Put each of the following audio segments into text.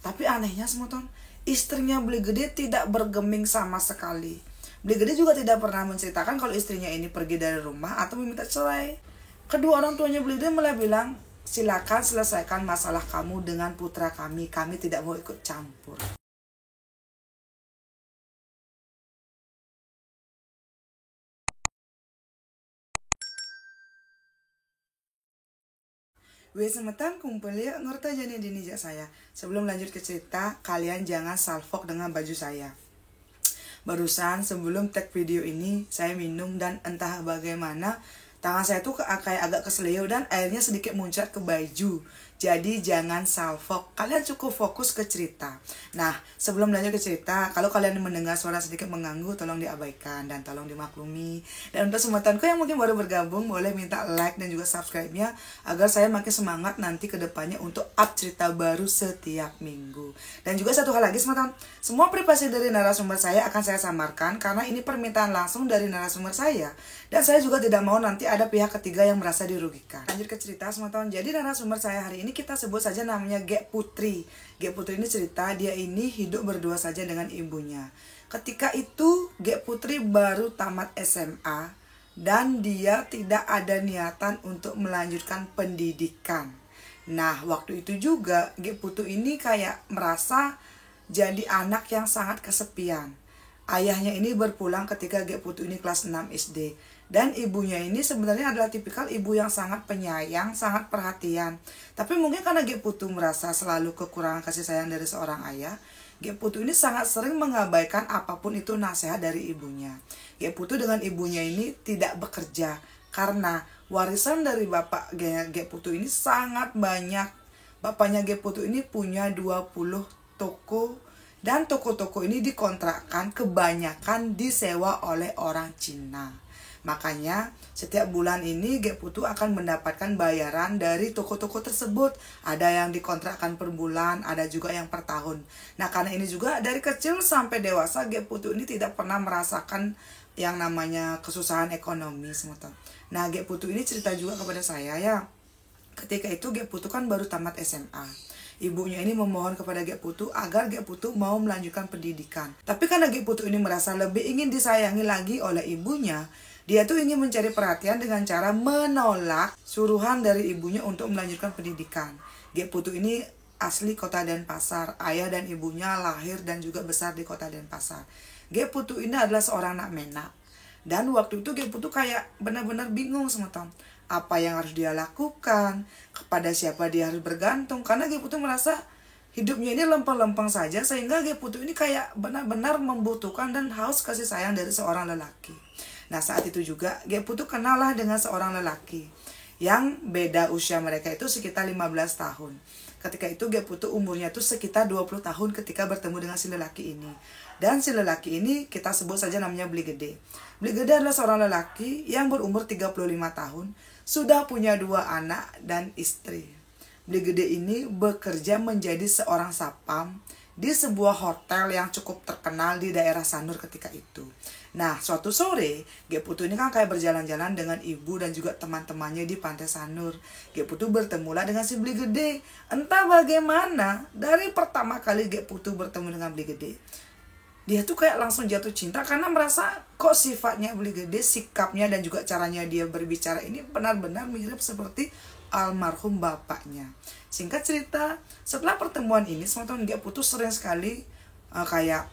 Tapi anehnya semeton, istrinya Beli Gede tidak bergeming sama sekali. Beli Gede juga tidak pernah menceritakan kalau istrinya ini pergi dari rumah atau meminta cerai. Kedua orang tuanya Beli Gede malah bilang, silakan selesaikan masalah kamu dengan putra kami tidak mau ikut campur. Wes semetan kumpul ya ngerti aja nih di nijak saya. Sebelum lanjut ke cerita, kalian jangan salfok dengan baju saya. Barusan sebelum tag video ini, saya minum dan entah bagaimana tangan saya tuh kayak agak keseleo dan airnya sedikit muncrat ke baju. Jadi jangan salfok, kalian cukup fokus ke cerita. Nah, sebelum lanjut ke cerita, kalau kalian mendengar suara sedikit mengganggu, tolong diabaikan dan tolong dimaklumi. Dan untuk semetanku yang mungkin baru bergabung, boleh minta like dan juga subscribe-nya agar saya makin semangat nanti ke depannya untuk up cerita baru setiap minggu. Dan juga satu hal lagi semetan, semua privasi dari narasumber saya akan saya samarkan karena ini permintaan langsung dari narasumber saya. Dan saya juga tidak mau nanti ada pihak ketiga yang merasa dirugikan. Lanjut ke cerita semetan, jadi narasumber saya hari ini kita sebut saja namanya Gek Putri. Gek Putri ini cerita dia ini hidup berdua saja dengan ibunya. Ketika itu Gek Putri baru tamat SMA dan dia tidak ada niatan untuk melanjutkan pendidikan. Nah, waktu itu juga Gek Putri ini kayak merasa jadi anak yang sangat kesepian. Ayahnya ini berpulang ketika Gek Putri ini kelas 6 SD. Dan ibunya ini sebenarnya adalah tipikal ibu yang sangat penyayang, sangat perhatian. Tapi mungkin karena Gek Putri merasa selalu kekurangan kasih sayang dari seorang ayah, Gek Putri ini sangat sering mengabaikan apapun itu nasihat dari ibunya. Gek Putri dengan ibunya ini tidak bekerja karena warisan dari bapak Gek Putri ini sangat banyak. Bapaknya Gek Putri ini punya 20 toko dan toko-toko ini dikontrakkan kebanyakan disewa oleh orang Cina. Makanya setiap bulan ini Gek Putri akan mendapatkan bayaran dari toko-toko tersebut. Ada yang dikontrakkan per bulan, ada juga yang per tahun. Nah karena ini juga dari kecil sampai dewasa Gek Putri ini tidak pernah merasakan yang namanya kesusahan ekonomi semeton. Nah Gek Putri ini cerita juga kepada saya ya. Ketika itu Gek Putri kan baru tamat SMA. Ibunya ini memohon kepada Gek Putri agar Gek Putri mau melanjutkan pendidikan. Tapi karena Gek Putri ini merasa lebih ingin disayangi lagi oleh ibunya, dia tuh ingin mencari perhatian dengan cara menolak suruhan dari ibunya untuk melanjutkan pendidikan. Gek Putri ini asli kota Denpasar. Ayah dan ibunya lahir dan juga besar di kota Denpasar. Gek Putri ini adalah seorang anak menak. Dan waktu itu Gek Putri kayak benar-benar bingung semeton. Apa yang harus dia lakukan, kepada siapa dia harus bergantung. Karena Gek Putri merasa hidupnya ini lempeng-lempeng saja, sehingga Gek Putri ini kayak benar-benar membutuhkan dan haus kasih sayang dari seorang lelaki. Nah saat itu juga Gek Putri kenallah dengan seorang lelaki yang beda usia mereka itu sekitar 15 tahun. Ketika itu Gek Putri umurnya itu sekitar 20 tahun ketika bertemu dengan si lelaki ini. Dan si lelaki ini kita sebut saja namanya Beli Gede. Beli Gede adalah seorang lelaki yang berumur 35 tahun. Sudah punya 2 anak dan istri. Beli Gede ini bekerja menjadi seorang sapam di sebuah hotel yang cukup terkenal di daerah Sanur ketika itu. Nah, suatu sore, Gek Putri ini kan kayak berjalan-jalan dengan ibu dan juga teman-temannya di Pantai Sanur. Gek Putri bertemulah dengan si Beli Gede. Entah bagaimana, dari pertama kali Gek Putri bertemu dengan Beli Gede, dia tuh kayak langsung jatuh cinta karena merasa kok sifatnya Beli Gede, sikapnya dan juga caranya dia berbicara ini benar-benar mirip seperti almarhum bapaknya. Singkat cerita, setelah pertemuan ini, teman-teman Gek Putri sering sekali kayak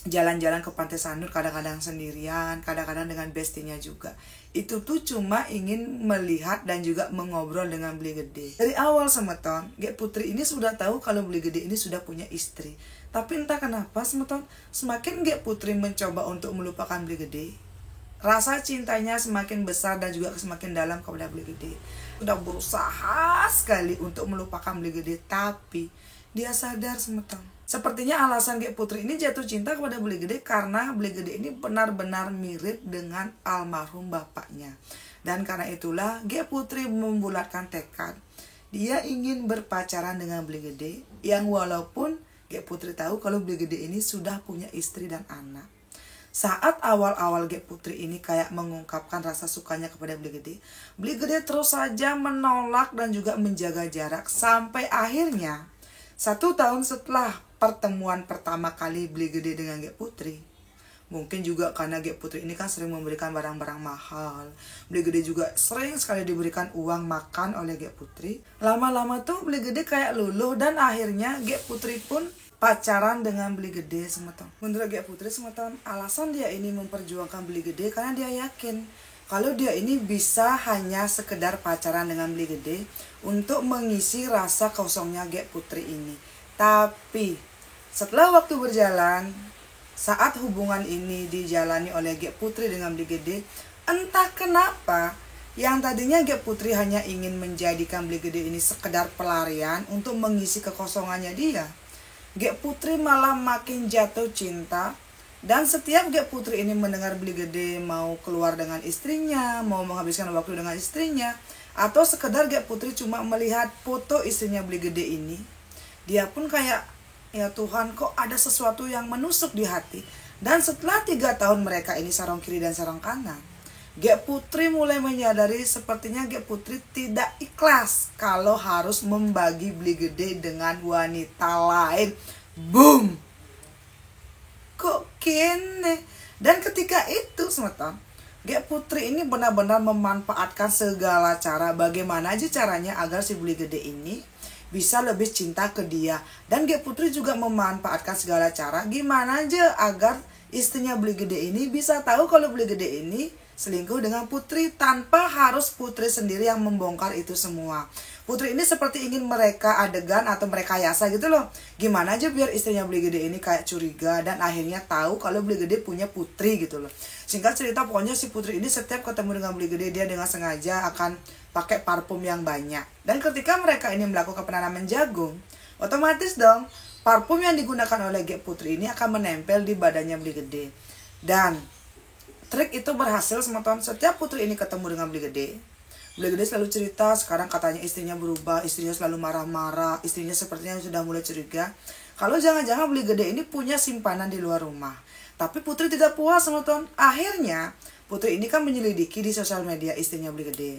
jalan-jalan ke Pantai Sanur, kadang-kadang sendirian, kadang-kadang dengan bestinya juga. Itu tuh cuma ingin melihat dan juga mengobrol dengan Beli Gede. Dari awal semeton, Gek Putri ini sudah tahu kalau Beli Gede ini sudah punya istri. Tapi entah kenapa semeton, semakin Gek Putri mencoba untuk melupakan Beli Gede, rasa cintanya semakin besar dan juga semakin dalam kepada Beli Gede. Udah berusaha sekali untuk melupakan Beli Gede, tapi dia sadar semeton. Sepertinya alasan Gek Putri ini jatuh cinta kepada Beli Gede karena Beli Gede ini benar-benar mirip dengan almarhum bapaknya. Dan karena itulah Gek Putri membulatkan tekad. Dia ingin berpacaran dengan Beli Gede yang walaupun Gek Putri tahu kalau Beli Gede ini sudah punya istri dan anak. Saat awal-awal Gek Putri ini kayak mengungkapkan rasa sukanya kepada Beli Gede terus saja menolak dan juga menjaga jarak sampai akhirnya 1 tahun setelah pertemuan pertama kali Beli Gede dengan Gek Putri, mungkin juga karena Gek Putri ini kan sering memberikan barang-barang mahal, Beli Gede juga sering sekali diberikan uang makan oleh Gek Putri. Lama-lama tuh Beli Gede kayak luluh dan akhirnya Gek Putri pun pacaran dengan Beli Gede semeton. Menurut Gek Putri semeton, alasan dia ini memperjuangkan Beli Gede karena dia yakin kalau dia ini bisa hanya sekedar pacaran dengan Beli Gede untuk mengisi rasa kosongnya Gek Putri ini. Tapi setelah waktu berjalan, saat hubungan ini dijalani oleh Gek Putri dengan Beli Gede, entah kenapa yang tadinya Gek Putri hanya ingin menjadikan Beli Gede ini sekedar pelarian untuk mengisi kekosongannya dia, Gek Putri malah makin jatuh cinta. Dan setiap Gek Putri ini mendengar Beli Gede mau keluar dengan istrinya, mau menghabiskan waktu dengan istrinya, atau sekedar Gek Putri cuma melihat foto istrinya Beli Gede ini, dia pun kayak, ya Tuhan, kok ada sesuatu yang menusuk di hati. Dan setelah 3 tahun mereka ini sarung kiri dan sarung kanan, Gek Putri mulai menyadari sepertinya Gek Putri tidak ikhlas kalau harus membagi Beli Gede dengan wanita lain. Boom! Kok kene? Dan ketika itu semeton, Gek Putri ini benar-benar memanfaatkan segala cara, bagaimana aja caranya agar si Beli Gede ini bisa lebih cinta ke dia. Dan Gek Putri juga memanfaatkan segala cara gimana aja agar istrinya Beli Gede ini bisa tahu kalau Beli Gede ini selingkuh dengan Putri, tanpa harus Putri sendiri yang membongkar itu semua. Putri ini seperti ingin mereka adegan atau mereka yasa gitu loh. Gimana aja biar istrinya Beli Gede ini kayak curiga dan akhirnya tahu kalau Beli Gede punya Putri gitu loh. Singkat cerita, pokoknya si Putri ini setiap ketemu dengan Beli Gede, dia dengan sengaja akan pakai parfum yang banyak. Dan ketika mereka ini melakukan penanaman jagung, otomatis dong parfum yang digunakan oleh Gek Putri ini akan menempel di badannya Beli Gede. Dan trik itu berhasil semeton. Setiap Putri ini ketemu dengan Beli Gede selalu cerita sekarang katanya istrinya berubah, istrinya selalu marah-marah, istrinya sepertinya sudah mulai curiga kalau jangan-jangan Beli Gede ini punya simpanan di luar rumah. Tapi Putri tidak puas semeton. Akhirnya Putri ini kan menyelidiki di sosial media istrinya Beli Gede,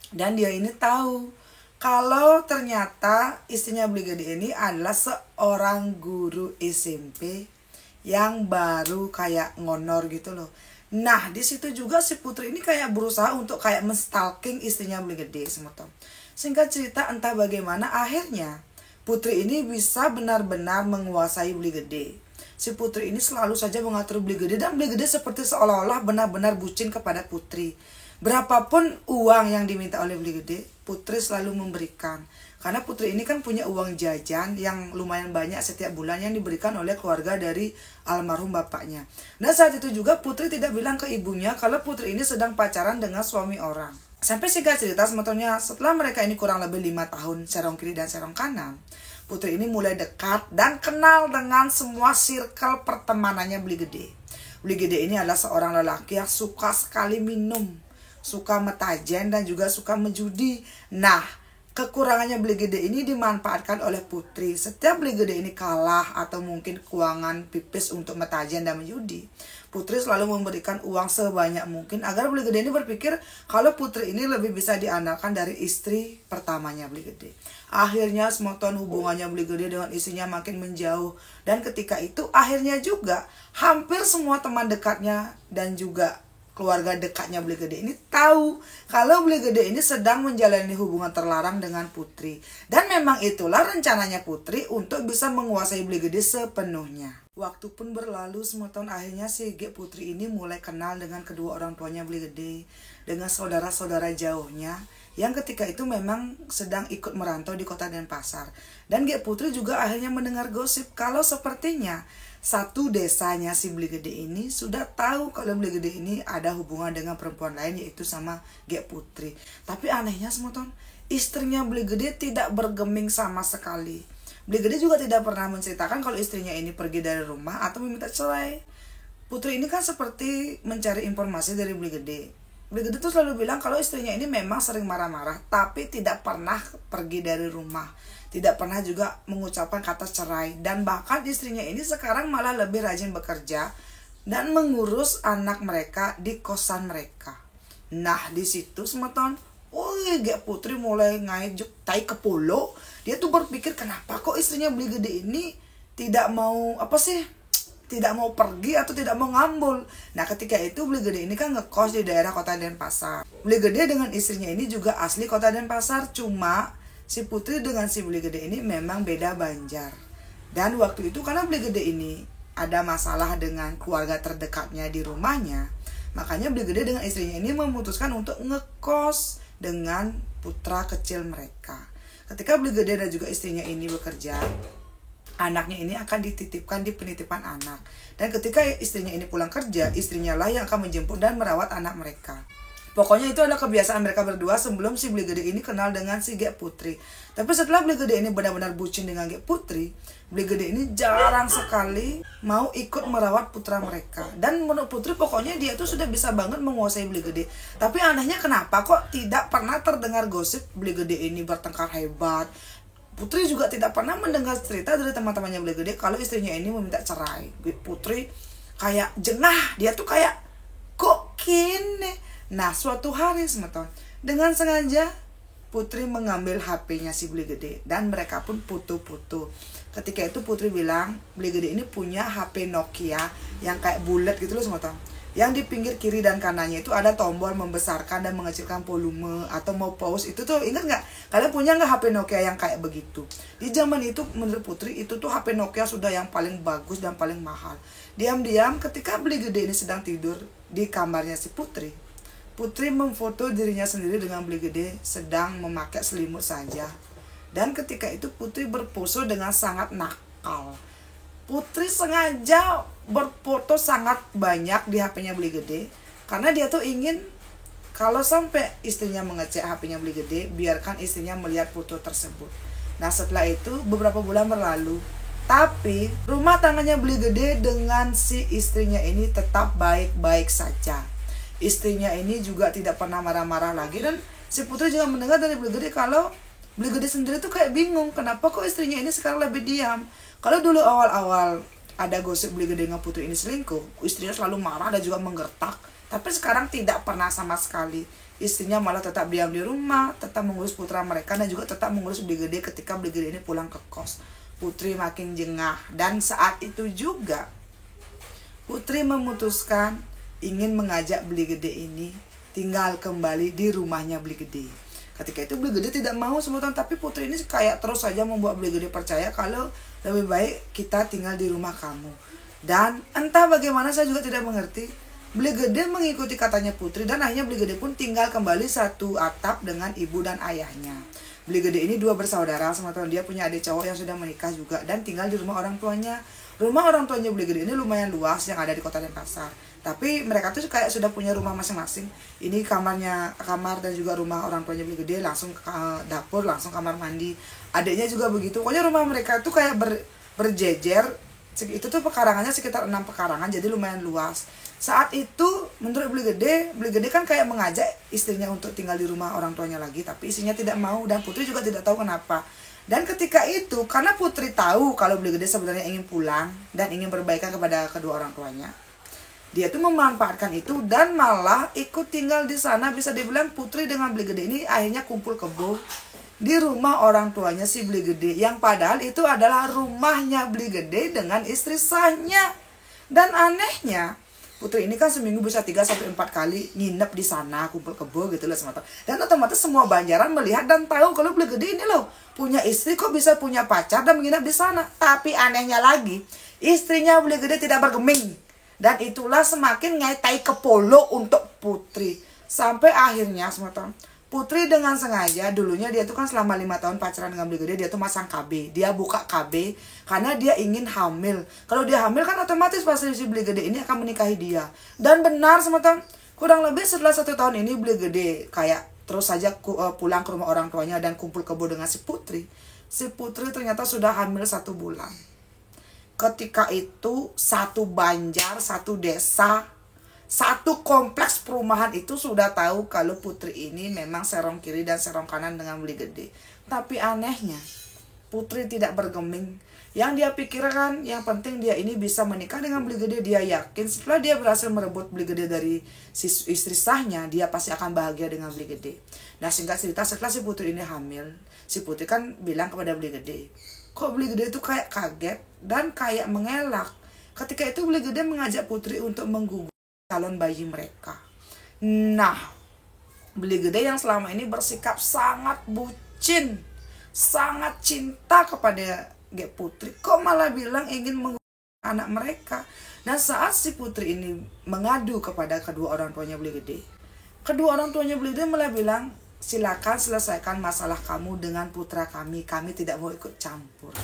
dan dia ini tahu kalau ternyata istrinya Beli Gede ini adalah seorang guru SMP yang baru kayak ngonor gitu loh. Nah, di situ juga si Putri ini kayak berusaha untuk kayak menstalking istrinya Beli Gede semeton. Singkat cerita, entah bagaimana akhirnya Putri ini bisa benar-benar menguasai Beli Gede. Si Putri ini selalu saja mengatur Beli Gede, dan Beli Gede seperti seolah-olah benar-benar bucin kepada Putri. Berapapun uang yang diminta oleh Beli Gede, Putri selalu memberikan. Karena Putri ini kan punya uang jajan yang lumayan banyak setiap bulan yang diberikan oleh keluarga dari almarhum bapaknya. Dan saat itu juga Putri tidak bilang ke ibunya kalau Putri ini sedang pacaran dengan suami orang. Sampai singkat cerita sebetulnya setelah mereka ini kurang lebih 5 tahun serong kiri dan serong kanan, Putri ini mulai dekat dan kenal dengan semua circle pertemanannya Beli Gede. Beli Gede ini adalah seorang lelaki yang suka sekali minum, suka metajen, dan juga suka menjudi. Nah, kekurangannya Beli Gede ini dimanfaatkan oleh Putri. Setiap Beli Gede ini kalah atau mungkin keuangan pipis untuk metajen dan menjudi, Putri selalu memberikan uang sebanyak mungkin agar Beli Gede ini berpikir kalau Putri ini lebih bisa diandalkan dari istri pertamanya Beli Gede. Akhirnya semeton hubungannya Beli Gede dengan istrinya makin menjauh. Dan ketika itu akhirnya juga hampir semua teman dekatnya dan juga keluarga dekatnya Beli Gede ini tahu kalau Beli Gede ini sedang menjalani hubungan terlarang dengan Putri. Dan memang itulah rencananya Putri untuk bisa menguasai Beli Gede sepenuhnya. Waktu pun berlalu semeton, akhirnya si Gek Putri ini mulai kenal dengan kedua orang tuanya Beli Gede, dengan saudara-saudara jauhnya yang ketika itu memang sedang ikut merantau di kota Denpasar. Dan Gek Putri juga akhirnya mendengar gosip kalau sepertinya satu desanya si Beli Gede ini sudah tahu kalau Beli Gede ini ada hubungan dengan perempuan lain, yaitu sama Gek Putri. Tapi anehnya semeton, istrinya Beli Gede tidak bergeming sama sekali. Beli Gede juga tidak pernah menceritakan kalau istrinya ini pergi dari rumah atau meminta cerai. Putri ini kan seperti mencari informasi dari Beli Gede. Beli Gede tuh selalu bilang kalau istrinya ini memang sering marah-marah, tapi tidak pernah pergi dari rumah, tidak pernah juga mengucapkan kata cerai. Dan bahkan istrinya ini sekarang malah lebih rajin bekerja dan mengurus anak mereka di kosan mereka. Nah, di situ semeton Oh iya, Putri mulai ngajuk tai ke polo. Dia tuh berpikir kenapa kok istrinya Beli Gede ini tidak mau tidak mau pergi atau tidak mau ngambul. Nah ketika itu Beli Gede ini kan ngekos di daerah Kota Denpasar. Beli Gede dengan istrinya ini juga asli Kota Denpasar, cuma si Putri dengan si Beli Gede ini memang beda Banjar. Dan waktu itu karena Beli Gede ini ada masalah dengan keluarga terdekatnya di rumahnya, makanya Beli Gede dengan istrinya ini memutuskan untuk ngekos dengan putra kecil mereka. Ketika Beli Gede dan juga istrinya ini bekerja, anaknya ini akan dititipkan di penitipan anak. Dan ketika istrinya ini pulang kerja, istrinya lah yang akan menjemput dan merawat anak mereka. Pokoknya itu adalah kebiasaan mereka berdua sebelum si Beli Gede ini kenal dengan si Gek Putri. Tapi setelah Beli Gede ini benar-benar bucin dengan Gek Putri, Beli Gede ini jarang sekali mau ikut merawat putra mereka. Dan menurut Putri pokoknya dia tuh sudah bisa banget menguasai Beli Gede. Tapi anehnya kenapa kok tidak pernah terdengar gosip Beli Gede ini bertengkar hebat. Putri juga tidak pernah mendengar cerita dari teman-temannya Beli Gede kalau istrinya ini meminta cerai. Putri kayak jengah, dia tuh kayak kok gini. Nah suatu hari semeton, dengan sengaja Putri mengambil HP-nya si Beli Gede dan mereka pun putu-putu. Ketika itu Putri bilang Beli Gede ini punya HP Nokia yang kayak bulat gitu loh semeton. Yang di pinggir kiri dan kanannya itu ada tombol membesarkan dan mengecilkan volume atau mau pause. Itu tuh ingat nggak? Kalian punya nggak HP Nokia yang kayak begitu? Di zaman itu menurut Putri itu tuh HP Nokia sudah yang paling bagus dan paling mahal. Diam-diam ketika Beli Gede ini sedang tidur di kamarnya si Putri, Putri memfoto dirinya sendiri dengan Beli Gede sedang memakai selimut saja. Dan ketika itu Putri berpose dengan sangat nakal. Putri sengaja berfoto sangat banyak di HP-nya Beli Gede karena dia tuh ingin kalau sampai istrinya mengecek HP-nya Beli Gede, biarkan istrinya melihat foto tersebut. Nah setelah itu beberapa bulan berlalu, tapi rumah tangganya Beli Gede dengan si istrinya ini tetap baik-baik saja. Istrinya ini juga tidak pernah marah-marah lagi. Dan si Putri juga mendengar dari Beli Gede kalau Beli Gede sendiri tuh kayak bingung kenapa kok istrinya ini sekarang lebih diam. Kalau dulu awal-awal ada gosip Beli Gede dengan Putri ini selingkuh, istrinya selalu marah dan juga menggertak. Tapi sekarang tidak pernah sama sekali. Istrinya malah tetap diam di rumah, tetap mengurus putra mereka dan juga tetap mengurus Beli Gede ketika Beli Gede ini pulang ke kos. Putri makin jengah. Dan saat itu juga Putri memutuskan ingin mengajak Beli Gede ini tinggal kembali di rumahnya Beli Gede. Ketika itu Beli Gede tidak mau sebutan, tapi Putri ini kayak terus saja membuat Beli Gede percaya kalau lebih baik kita tinggal di rumah kamu. Dan entah bagaimana saya juga tidak mengerti, Beli Gede mengikuti katanya Putri dan akhirnya Beli Gede pun tinggal kembali satu atap dengan ibu dan ayahnya. Beli Gede ini dua bersaudara, teman-teman. Dia punya adik cowok yang sudah menikah juga dan tinggal di rumah orang tuanya. Rumah orang tuanya Beli Gede ini lumayan luas yang ada di Kota Denpasar. Tapi mereka tuh kayak sudah punya rumah masing-masing. Ini kamar dan juga rumah orang tuanya Beli Gede, langsung ke dapur, langsung kamar mandi. Adiknya juga begitu. Pokoknya rumah mereka tuh kayak berjejer. Itu tuh pekarangannya sekitar 6 pekarangan, jadi lumayan luas. Saat itu menurut Beli Gede kan kayak mengajak istrinya untuk tinggal di rumah orang tuanya lagi, tapi istrinya tidak mau dan Putri juga tidak tahu kenapa. Dan ketika itu karena Putri tahu kalau Beli Gede sebenarnya ingin pulang dan ingin berbaikan kepada kedua orang tuanya, dia tuh memanfaatkan itu dan malah ikut tinggal di sana. Bisa dibilang Putri dengan Beli Gede ini akhirnya kumpul kebo di rumah orang tuanya si Beli Gede, yang padahal itu adalah rumahnya Beli Gede dengan istri sahnya. Dan anehnya Putri ini kan seminggu bisa 3-4 kali nginep di sana, kumpul kebo gitu loh semata. Dan otomatis semua Banjaran melihat dan tahu kalau Beli Gede ini loh punya istri, kok bisa punya pacar dan menginap di sana. Tapi anehnya lagi, istrinya Beli Gede tidak bergeming. Dan itulah semakin ngaitai ke polo untuk Putri. Sampai akhirnya semata Putri dengan sengaja, dulunya dia tuh kan selama 5 tahun pacaran dengan Beli Gede, dia tuh masang KB. Dia buka KB karena dia ingin hamil. Kalau dia hamil kan otomatis pasti si Beli Gede ini akan menikahi dia. Dan benar semata, kurang lebih setelah 1 tahun ini Beli Gede kayak terus saja pulang ke rumah orang tuanya dan kumpul kebo dengan si Putri. Si Putri ternyata sudah hamil 1 bulan. Ketika itu satu Banjar, satu desa, satu kompleks perumahan itu sudah tahu kalau Putri ini memang serong kiri dan serong kanan dengan Beli Gede. Tapi anehnya Putri tidak bergeming. Yang dia pikirkan, yang penting dia ini bisa menikah dengan Beli Gede. Dia yakin setelah dia berhasil merebut Beli Gede dari istri sahnya, dia pasti akan bahagia dengan Beli Gede. Nah, singkat cerita, setelah si Putri ini hamil, si Putri kan bilang kepada Beli Gede, kok Beli Gede itu kayak kaget dan kayak mengelak. Ketika itu Beli Gede mengajak Putri untuk menggugur calon bayi mereka. Nah, Beli Gede yang selama ini bersikap sangat bucin, sangat cinta kepada Putri, kok malah bilang ingin menggunakan anak mereka. Dan saat si Putri ini mengadu kepada kedua orang tuanya Beli Gede, kedua orang tuanya Beli Gede malah bilang, silakan selesaikan masalah kamu dengan putra kami tidak mau ikut campur.